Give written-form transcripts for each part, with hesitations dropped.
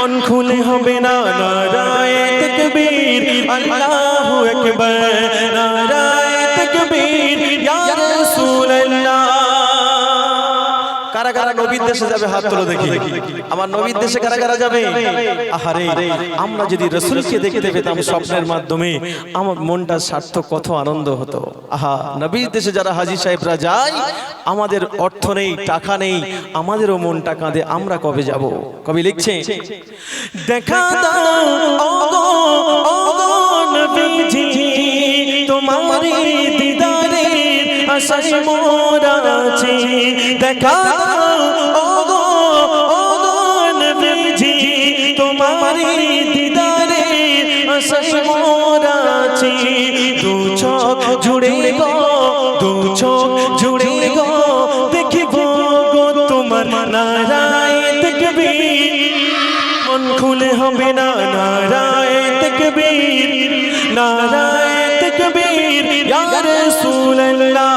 মন খুলে হবে না নারায়ে তাকবীর আল্লাহু আকবার নারায়ে তাকবীর ইয়া রাসূলুল্লাহ। কারা কারা নবীর দেশে যাবে হাত তুলে দেখি। আমার নবীর দেশে কারা কারা যাবে? আহারে আমরা যদি রাসূলকে দেখতে পেতাম স্বপ্নের মাধ্যমে আমার মনটা সার্থক, কত আনন্দ হতো। আহা, নবীর দেশে যারা হাজী সাহেবরা যায়, আমাদের অর্থ নেই, টাকা নেই, আমাদেরও মনটা কাঁদে, আমরা কবে যাব? কবি লিখছে, দেখা দাও ওগো ওগো নবীজি তোমারি দিদারের আশায় মোরা আছি। দেখা দাও ওগো ওগো নবীজি তোমারি দিদারের আশায় মোরা আছি। দু চোখ জুড়ে গো, দু চোখ জুড়ে গো দেখিব গো তোমার নারায়ে তাকবীর। মন খুলে হবে না নারায়ে তাকবীর নারায়ে তাকবীর ইয়া রাসূলুল্লাহ।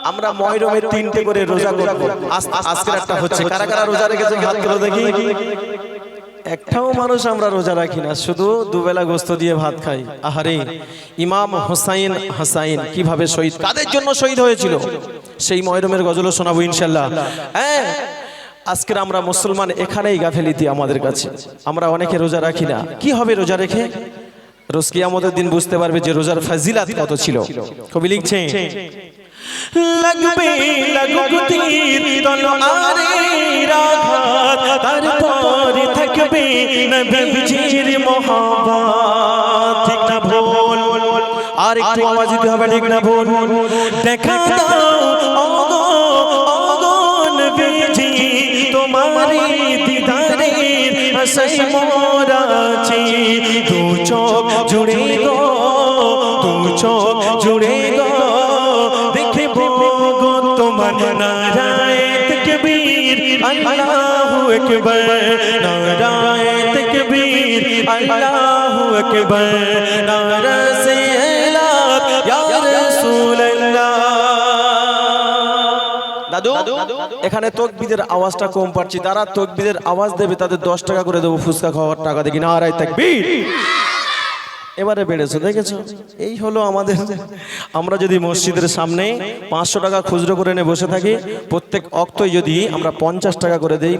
আমরা মুহররমের 3টে করে রোজা করব। আজকে একটা হচ্ছে, কারা কারা রোজা রেখেছেন হাত তুলে দেখি। একটাও মানুষ আমরা রোজা রাখি না, শুধু দুবেলা গোস্ত দিয়ে ভাত খাই। আহারে, ইমাম হোসাইন হাসাইন কিভাবে শহীদ, কাদের জন্য শহীদ হয়েছিল, সেই মুহররমের গজলও শোনাবো ইনশাআল্লাহ। হ্যাঁ, আজকের আমরা মুসলমান এখানেই গাফেলিতি আমাদের কাছে। আমরা অনেকে রোজা রাখি না। কি হবে রোজা রেখে? রোজ কিয়ামতের দিন বুঝতে পারবে যে রোজার ফজিলত কত ছিল। কবি লিখছে, লাগবে লাগুক তীর তলোয়ারের আঘাত, তারপরে থাকবে নবীজির মহব্বত। ঠিক না ভুল? আর একটু আওয়াজ দিতে হবে, ঠিক না ভুল? দেখা দাও ওগো ওগো নবীজি তোমারি দিদারের আশায় মোরা আছি। দু চোখ জুড়ে গো, দু চোখ জুড়ে গো দেখিব গো তোমার নারায়ে তাকবীর আল্লাহু আকবার নারায়ে তাকবীর আল্লাহু আকবার নারা সালাত ইয়া রাসূলুল্লাহ। দাদু, এখানে তাকবীরের আওয়াজটা কম পাচ্ছি, তারা তাকবীরের আওয়াজ দেবে তাদের 10 টাকা করে দেবো, ফুচকা খাওয়ার টাকা দেখি। নারায়ে তাকবীর এবারে বেড়েছে, দেখেছো? এই হলো আমাদের। আমরা যদি মসজিদের সামনে 500 টাকা খুচরো করে নিয়ে বসে থাকি, প্রত্যেক ওয়াক্তই যদি আমরা 50 টাকা করে দেই,